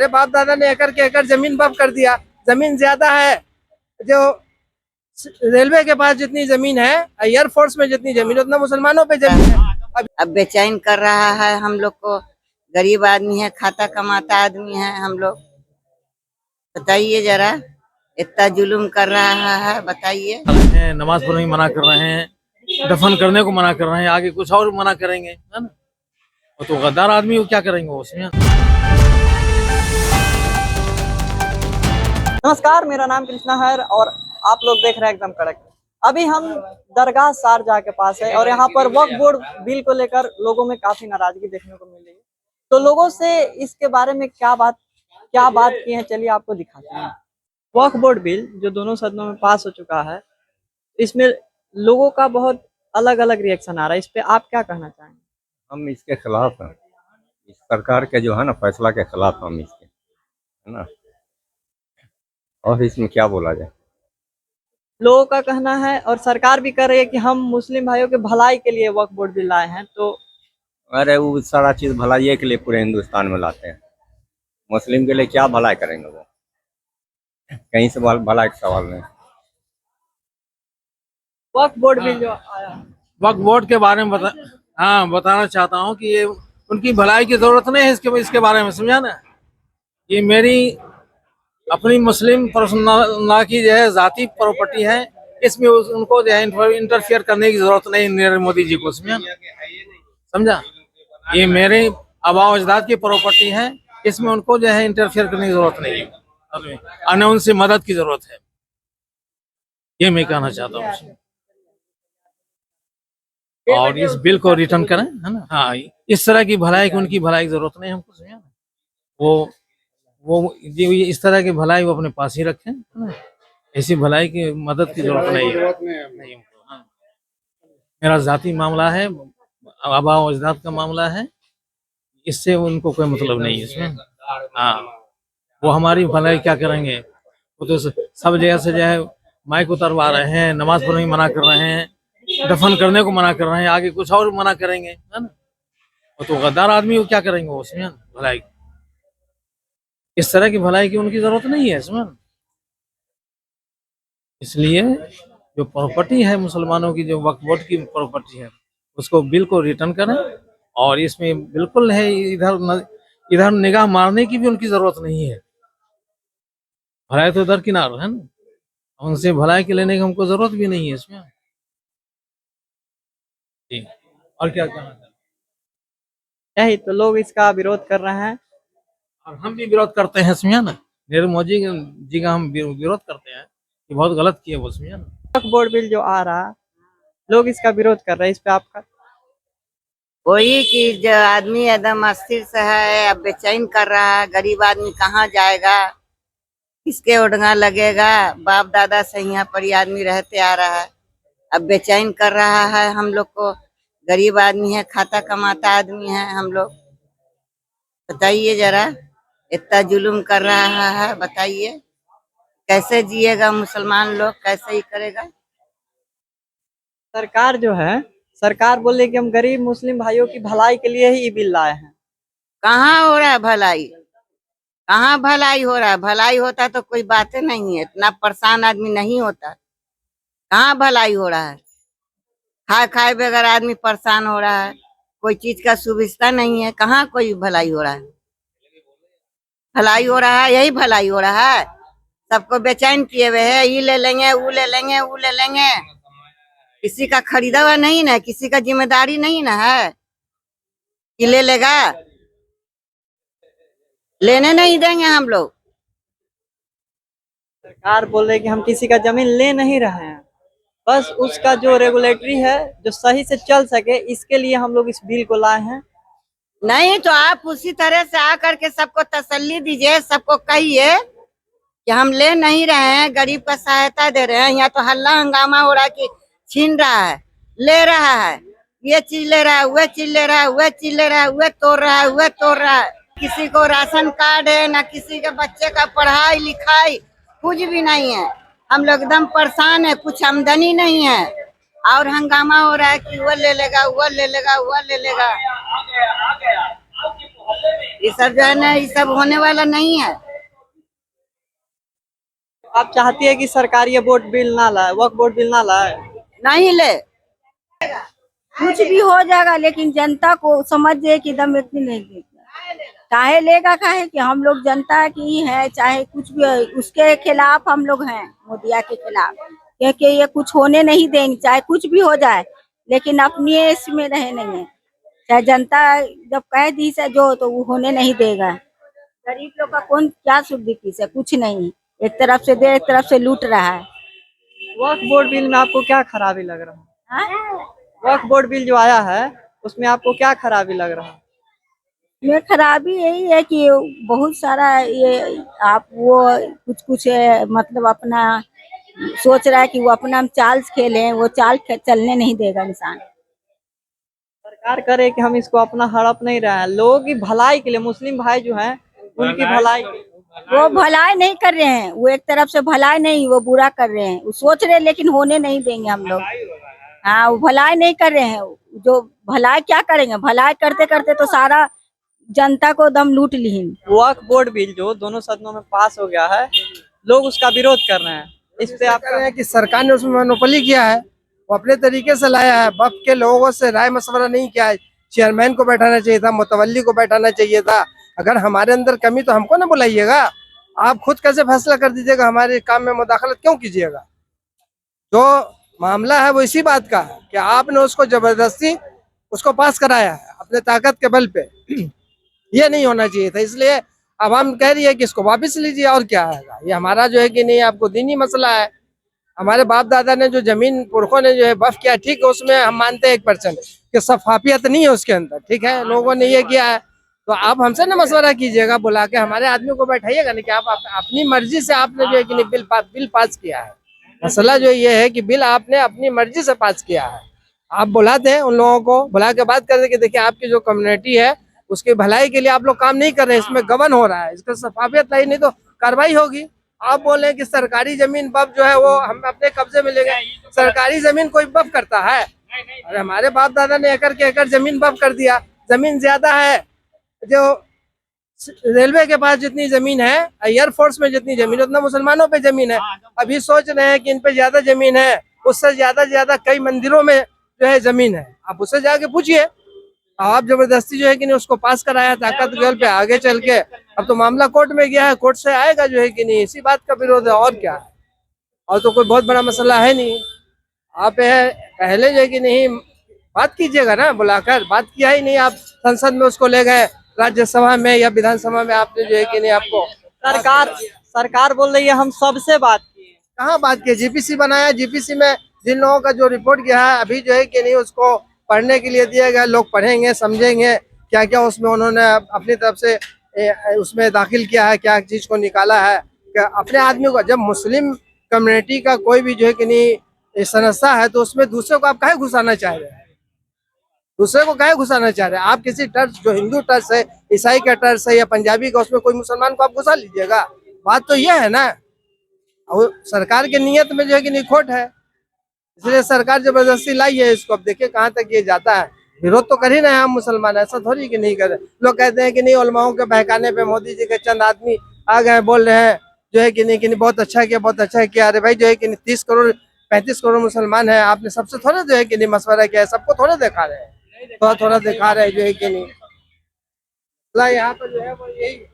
मेरे बाप दादा ने एकड़ के एकड़ जमीन बफ कर दिया। जमीन ज्यादा है, जो रेलवे के पास जितनी जमीन है, एयरफोर्स में जितनी जमीन उतना मुसलमानों पे जमीन है। अब बेचैन कर रहा है हम लोग को। गरीब आदमी है, खाता कमाता आदमी है हम लोग। बताइए जरा, इतना जुल्म कर रहा है, बताइए। नमाज पढ़ने की मना कर रहे हैं, दफन करने को मना कर रहे हैं, आगे कुछ और मना करेंगे, है ना। वो तो गद्दार आदमी वो क्या करेंगे उसमें। नमस्कार, मेरा नाम कृष्णा है और आप लोग देख रहे हैं एकदम कड़क। अभी हम दरगाह शारजाह के पास है और यहाँ पर वक्फ बोर्ड बिल को लेकर लोगों में काफी नाराजगी देखने को मिल रही है। तो लोगों से इसके बारे में क्या बात की है, चलिए आपको दिखाते हैं। वक्फ बोर्ड बिल जो दोनों सदनों में पास हो चुका है, इसमें लोगों का बहुत अलग अलग रिएक्शन आ रहा है। इस पे आप क्या कहना चाहेंगे? हम इसके खिलाफ हैं, इस सरकार के जो है ना फैसला के खिलाफ हम इसके, है ना। और इसमें क्या बोला जाए। लोगों का कहना है और सरकार भी कह रही है कि हम मुस्लिम भाइयों के भलाई के लिए वक्फ बोर्ड बिल लाए हैं। तो अरे वो सारा चीज भलाई के लिए पूरे हिंदुस्तान में लाते हैं, मुस्लिम के लिए क्या भलाई करेंगे वो? कहीं से भलाई का सवाल नहीं। वक्फ बोर्ड बिल जो आया, वक्फ बोर्ड के बारे में बताना चाहता हूँ कि ये उनकी भलाई की जरूरत नहीं है। इसके बारे में समझा ना, ये मेरी अपनी मुस्लिम पर्सनल की जो है जाती प्रॉपर्टी है, इसमें उनको जो है इंटरफियर करने की जरूरत नहीं नरेंद्र मोदी जी को, समझा। ये मेरे आबा अजदाद की प्रॉपर्टी है, इसमें उनको जो है इंटरफियर करने की जरूरत नहीं है, और उनसे मदद की जरूरत है, ये मैं कहना चाहता हूँ। और इस बिल को रिटर्न करें, है ना। हाँ, इस तरह की भलाई की उनकी भलाई की जरूरत नहीं हमको, समझा ना। वो इस तरह की भलाई वो अपने पास ही रखें, है ना। ऐसी भलाई की मदद की जरूरत नहीं है। हाँ। मेरा जाती मामला है, आबा अजदाद का मामला है, इससे उनको कोई मतलब नहीं है इसमें। हाँ, वो हमारी भलाई क्या करेंगे? वो तो सब जगह से जो है माइक उतरवा रहे हैं, नमाज पढ़ने की मना कर रहे हैं, दफन करने को मना कर रहे हैं, आगे कुछ और मना करेंगे, है ना। वो तो गद्दार आदमी वो क्या करेंगे उसमें भलाई। इस तरह की भलाई की उनकी जरूरत नहीं है इसमें। इसलिए जो प्रॉपर्टी है मुसलमानों की, जो वक्फ बोर्ड की प्रॉपर्टी है, उसको बिल को रिटर्न करें। और इसमें बिल्कुल है इधर निगाह मारने की भी उनकी जरूरत नहीं है। भलाई तो इधर किनार है ना, उनसे भलाई के लेने की हमको जरूरत भी नहीं है इसमें। जी, और क्या कहना चाहते हैं? यही तो लोग इसका विरोध कर रहे हैं और हम भी विरोध करते हैं, समझा ना। नरेंद्र मोदी जी का हम विरोध करते हैं कि बहुत गलत किए वो, समझा ना। वक्फ बोर्ड बिल जो आ रहा, लोग इसका विरोध कर रहे हैं। इस पे आपका? वही कि जो आदमी एकदम अस्थिर से है, अब बेचैन कर रहा है। गरीब आदमी कहाँ जाएगा, किसके ओढ़ना लगेगा? बाप दादा से यहाँ पर ही आदमी रहते आ रहा है, अब बेचैन कर रहा है हम लोग को। गरीब आदमी है, खाता कमाता आदमी है हम लोग। बताइए जरा, इतना जुल्म कर रहा है, बताइए कैसे जिएगा मुसलमान लोग, कैसे ही करेगा? सरकार जो है, सरकार बोले कि हम गरीब मुस्लिम भाइयों की भलाई के लिए ही ये बिल लाए हैं। कहाँ हो रहा है भलाई? कहाँ भलाई हो रहा है? भलाई होता तो कोई बातें नहीं है, इतना परेशान आदमी नहीं होता। कहाँ भलाई हो रहा है? खाए खाए बगैर आदमी परेशान हो रहा है, कोई चीज का सुविधा नहीं है। कहाँ कोई भलाई हो रहा है? भलाई हो रहा है, यही भलाई हो रहा है। सबको बेचैन किए हुए है, ये ले लेंगे, वो ले लेंगे, वो ले लेंगे। किसी का खरीदा हुआ नहीं ना, किसी का जिम्मेदारी नहीं ना है कि ले लेगा। लेने नहीं देंगे हम लोग। सरकार बोल रही है कि हम किसी का जमीन ले नहीं रहे हैं, बस उसका जो रेगुलेटरी है जो सही से चल सके, इसके लिए हम लोग इस बिल को लाए हैं। नहीं तो आप उसी तरह से आकर के सबको तसल्ली दीजिए, सबको कहिए कि हम ले नहीं रहे हैं, गरीब का सहायता दे रहे हैं। यहाँ तो हल्ला हंगामा हो रहा है कि छीन रहा है, ले रहा है, ये चीज ले रहा है, वह चीज ले रहा है, वह चीज ले रहा है, वह तोड़ रहा है, वह तोड़ रहा है। किसी को राशन कार्ड है ना, किसी के बच्चे का पढ़ाई लिखाई कुछ भी नहीं है। हम लोग एकदम परेशान है, कुछ आमदनी नहीं है और हंगामा हो रहा है कि वह ले लेगा, वह ले लेगा, वह ले लेगा। ये सब जो है ना, ये सब होने वाला नहीं है। आप चाहती है कि सरकार ये वोट बिल ना लाए, वक्फ बोर्ड बिल ना लाए? नहीं ले, कुछ भी हो जाएगा, लेकिन जनता को समझ जाए कि दम इतनी नहीं देगा। काहे लेगा, काहे कि हम लोग जनता की ही है, चाहे कुछ भी हो, उसके खिलाफ हम लोग हैं, मोदिया के खिलाफ, क्योंकि ये कुछ होने नहीं देंगे, चाहे कुछ भी हो जाए, लेकिन अपनी इसमें रहे नहीं है। चाहे जनता जब कह दी से जो, तो वो होने नहीं देगा। गरीब लोग का कौन क्या सुख दिखी से, कुछ नहीं। एक तरफ से दे, एक तरफ से लूट रहा है। वक्फ बोर्ड बिल में आपको क्या खराबी लग रहा है? हाँ? वक्फ बोर्ड बिल जो आया है उसमें आपको क्या खराबी लग रहा है? में खराबी यही है कि बहुत सारा ये आप वो कुछ कुछ मतलब अपना सोच रहा है कि वो अपना चाल खेले, वो चाल चलने नहीं देगा इंसान। सरकार करे कि हम इसको अपना हड़प नहीं रहे हैं, लोगों की भलाई के लिए, मुस्लिम भाई जो हैं उनकी भलाई के लिए। वो भलाई नहीं कर रहे हैं, वो एक तरफ से भलाई नहीं, वो बुरा कर रहे हैं। वो सोच रहे हैं, लेकिन होने नहीं देंगे हम लोग। हाँ, वो भलाई नहीं कर रहे हैं। जो भलाई क्या करेंगे, भलाई करते करते तो सारा जनता को दम लूट ली। वक्फ बोर्ड बिल जो दोनों सदनों में पास हो गया है, लोग उसका विरोध कर रहे हैं। इस पे आप कह रहे हैं कि सरकार ने उसमें मोनोपोली किया है, वो अपने तरीके से लाया है, वक्फ के लोगों से राय मशवरा नहीं किया है। चेयरमैन को बैठाना चाहिए था, मुतवल्ली को बैठाना चाहिए था। अगर हमारे अंदर कमी तो हमको ना बुलाइएगा, आप खुद कैसे फैसला कर दीजिएगा, हमारे काम में मुदाखलत क्यों कीजिएगा। जो मामला है वो इसी बात का है कि आपने उसको जबरदस्ती उसको पास कराया है अपने ताकत के बल पे। ये नहीं होना चाहिए था, इसलिए अब हम कह रही है कि इसको वापस लीजिए, और क्या है। ये हमारा जो है कि नहीं, आपको दीनी मसला है। हमारे बाप दादा ने जो जमीन पुरखों ने जो है वक्फ किया, ठीक है, उसमें हम मानते हैं 1% कि शफाफियत नहीं है उसके अंदर, ठीक है, लोगों ने ये किया है। तो आप हमसे ना मशवरा कीजिएगा, बुला के हमारे आदमी को बैठाइएगा, नहीं कि आप अपनी मर्जी से आपने जो है कि नहीं बिल पास किया है। मसला जो ये है कि बिल आपने अपनी मर्जी से पास किया है। आप बुलाते हैं उन लोगों को, बुला के बात करते कि देखिए आपकी जो कम्युनिटी है उसकी भलाई के लिए आप लोग काम नहीं कर रहे हैं, इसमें गबन हो रहा है, इसका शफाफियत नहीं तो कार्रवाई होगी। आप बोल रहे हैं कि सरकारी जमीन वक्फ जो है वो हम अपने कब्जे में ले गए। सरकारी जमीन कोई वक्फ करता है? अरे हमारे बाप दादा ने एकड़ के एकड़ जमीन वक्फ कर दिया। जमीन ज्यादा है, जो रेलवे के पास जितनी जमीन है, एयरफोर्स में जितनी जमीन है, उतना मुसलमानों पे जमीन है। अभी सोच रहे हैं कि इन पे ज्यादा जमीन है, उससे ज्यादा कई मंदिरों में जो है जमीन है। आप उससे जाके पूछिए। आप जबरदस्ती जो है कि नहीं उसको पास कराया ताकत बल पे, आगे चल के अब तो मामला कोर्ट में गया है, कोर्ट से आएगा जो है कि नहीं, इसी बात का विरोध है, और क्या है। और तो कोई बहुत बड़ा मसला है नहीं। आप पहले जो है कि नहीं बात कीजिएगा ना, बुलाकर बात किया ही नहीं। आप संसद में उसको ले गए, राज्यसभा में या विधानसभा में आपने जो है कि नहीं, आपको सरकार बोल रही है हम सबसे बात की। कहाँ बात की? जीपीसी बनाया, जीपीसी में जिन लोगों का जो रिपोर्ट गया है अभी जो है कि नहीं उसको पढ़ने के लिए दिया गया, लोग पढ़ेंगे, समझेंगे क्या क्या उसमें उन्होंने अपनी तरफ से उसमें दाखिल किया है, क्या चीज को निकाला है। क्या अपने आदमी को, जब मुस्लिम कम्युनिटी का कोई भी जो है कि नहीं संस्था है, तो उसमें दूसरे को आप काहे घुसाना चाह रहे हैं? दूसरे को काहे घुसाना चाह रहे हैं? आप किसी टर्च, जो हिंदू टर्च है, ईसाई का टर्च है या पंजाबी का, उसमें कोई मुसलमान को आप घुसा लीजिएगा? बात तो यह है ना। और सरकार के नियत में जो है कि नहीं खोट है, इसलिए सरकार जबरदस्ती लाई है इसको। अब देखिए कहाँ तक ये जाता है। विरोध तो कर ही रहे हैं हम मुसलमान, ऐसा थोड़ी कि नहीं कर रहे। लोग कहते हैं कि नहीं उलमाओं के बहकाने पे मोदी जी के चंद आदमी आ गए, बोल रहे हैं जो है कि नहीं बहुत अच्छा किया, बहुत अच्छा किया। अरे भाई जो है कि 30 करोड़ 35 करोड़ मुसलमान है, आपने सबसे थोड़ा जो है कि नहीं मशवरा किया है, सबको थोड़ा दिखा रहे हैं, थोड़ा थोड़ा दिखा रहे हैं जो है कि नहीं। यहाँ पर जो है वो यही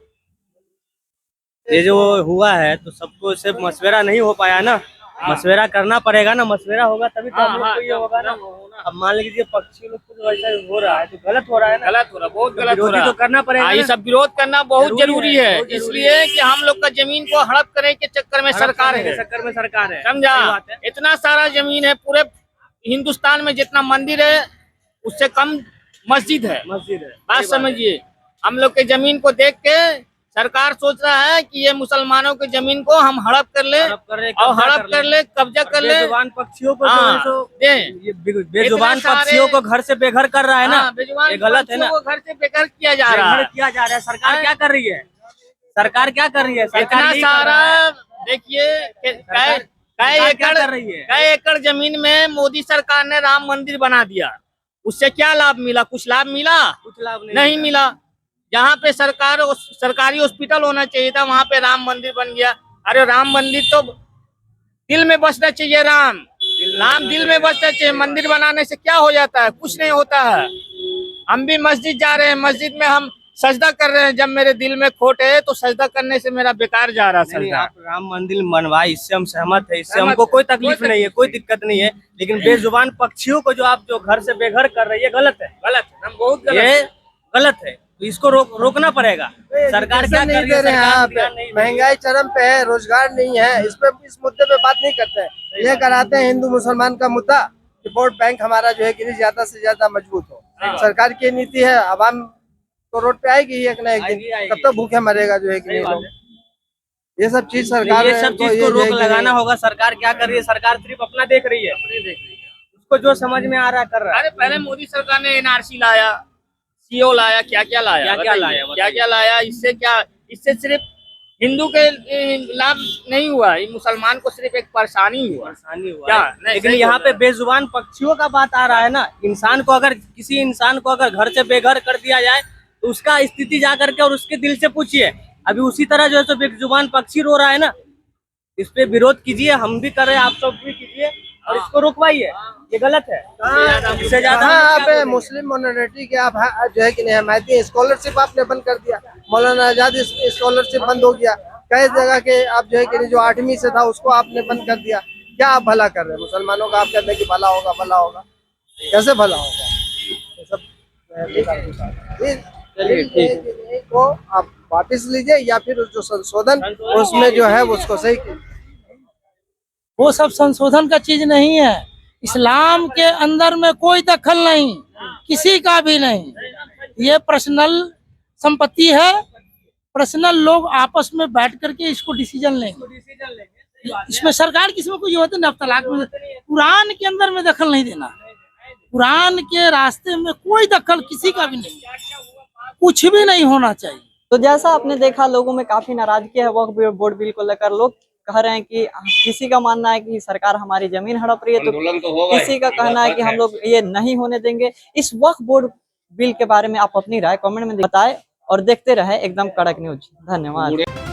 ये जो हुआ है तो सबको से मशवरा नहीं हो पाया ना, मशवरा करना पड़ेगा ना, मशवरा होगा तभी तो हम लोग को ये होगा ना। अब मान लीजिए पक्षी लोग को ऐसा हो रहा है तो गलत हो रहा है ना, गलत हो रहा, बहुत गलत हो रहा तो करना पड़ेगा ये ना। सब विरोध करना बहुत जरूरी है, बहुत जरूरी इसलिए कि हम लोग का जमीन को हड़प करने के चक्कर में सरकार है, चक्कर में सरकार है, समझा। सही बात है। इतना सारा जमीन है, पूरे हिंदुस्तान में जितना मंदिर है उससे कम मस्जिद है। बात समझिए, हम लोग के जमीन को देख के सरकार सोच रहा है कि ये मुसलमानों के जमीन को हम हड़प कर ले, और हड़प कर ले, कब्जा कर ले, बेजुबान पक्षियों को हाँ, जो दे। ये बेजुबान इतने सारे- पक्षियों को घर से बेघर कर रहा है ना, बेजुबान ये गलत है ना। पक्षियों को घर से बेघर किया जा रहा है। किया जा रहा है। सरकार क्या कर रही है? सरकार क्या कर रही है? सरकार इतना यही कर रहा सारा है। देखिए सरकार कई क्या एकड़ कर रही है? कई एकड़ जमीन में मोदी सरकार ने राम मंदिर बना दिया, उससे क्या लाभ मिला? कुछ लाभ मिला? कुछ लाभ नहीं मिला। जहाँ पे सरकारी हॉस्पिटल होना चाहिए था वहाँ पे राम मंदिर बन गया। अरे राम मंदिर तो दिल में बसना चाहिए, राम दिल में बसना चाहिए। मंदिर बनाने से क्या हो जाता है? कुछ नहीं होता है। हम भी मस्जिद जा रहे हैं, मस्जिद में हम सजदा कर रहे हैं। जब मेरे दिल में खोट है तो सजदा करने से मेरा बेकार जा रहा है नहीं, सजदा। आप राम मंदिर बनवाए, इससे हम सहमत है, इससे हमको कोई तकलीफ नहीं है, कोई दिक्कत नहीं है। लेकिन बेजुबान पक्षियों को जो आप जो घर से बेघर कर रही है, गलत है, हम बहुत गलत ये गलत है। तो इसको रोकना पड़ेगा। सरकार क्या कर नहीं रही दे है? रहे हैं सरकार आप, ध्यान नहीं दे रही है। महंगाई चरम पे है, रोजगार नहीं है, इस मुद्दे पे बात नहीं करते हैं। ये कराते हैं हिंदू मुसलमान का मुद्दा कि वोट बैंक हमारा जो है कि नहीं ज्यादा से ज्यादा मजबूत हो। सरकार की नीति है, आवाम तो रोड पे आएगी एक ना एक दिन, आएगी। कब तक भूखे मरेगा जो है कि नहीं लोग। ये सब चीज नहीं, सरकार ये सब चीज को रोक लगाना होगा। सरकार क्या कर रही है? सरकार सिर्फ अपना देख रही है, उसको जो समझ में आ रहा है कर रहा है। अरे पहले मोदी सरकार ने एनआरसी लाया, सीओ लाया, क्या क्या लाया, क्या क्या लाया। इससे सिर्फ हिंदू के लाभ नहीं हुआ, ये मुसलमान को सिर्फ एक परेशानी हुआ। क्या नहीं, लेकिन सही यहाँ बोल पे रहे हैं। बेजुबान पक्षियों का बात आ रहा है ना। किसी इंसान को अगर घर से बेघर कर दिया जाए तो उसका स्थिति जा करके और उसके दिल से पूछिए। अभी उसी तरह जो है तो बेजुबान पक्षी रो रहा है ना, इस पे विरोध कीजिए, हम भी कर रहे हैं, आप सब भी कीजिए और इसको रोकवाइए। ये गलत है। इससे ज्यादा हम कहाँ क्या आप बोलेंगे? मुस्लिम माइनॉरिटी के आप जो है कि नहीं हमायती स्कॉलरशिप आपने बंद कर दिया, मौलाना आजाद स्कॉलरशिप बंद हो गया। कई जगह के आप जो है कि नहीं जो 8वीं से था उसको आपने बंद कर दिया। क्या आप भला कर रहे हैं मुसलमानों का? आप कहते हैं कि भला होगा, भला होगा, कैसे भला होगा? ये सब को आप वापिस लीजिए या फिर जो संशोधन उसमें जो है उसको सही कीजिए। वो सब संशोधन का चीज नहीं है। इस्लाम के अंदर में कोई दखल नहीं, किसी का भी नहीं। ये पर्सनल संपत्ति है, पर्सनल लोग आपस में बैठ करके इसको डिसीजन लेंगे। इसमें सरकार की इसमें कोई जरूरत नहीं। अब तलाक में कुरान के अंदर में दखल नहीं देना, कुरान के रास्ते में कोई दखल किसी का भी नहीं, कुछ भी नहीं होना चाहिए। तो जैसा आपने देखा, लोगों में काफी नाराजगी है वक्फ बोर्ड बिल को लेकर। लोग कह रहे हैं कि किसी का मानना है कि सरकार हमारी जमीन हड़प रही है, तो किसी का कहना है कि हम लोग ये नहीं होने देंगे। इस वक्फ बोर्ड बिल के बारे में आप अपनी राय कमेंट में बताएं और देखते रहे एकदम कड़क न्यूज। धन्यवाद।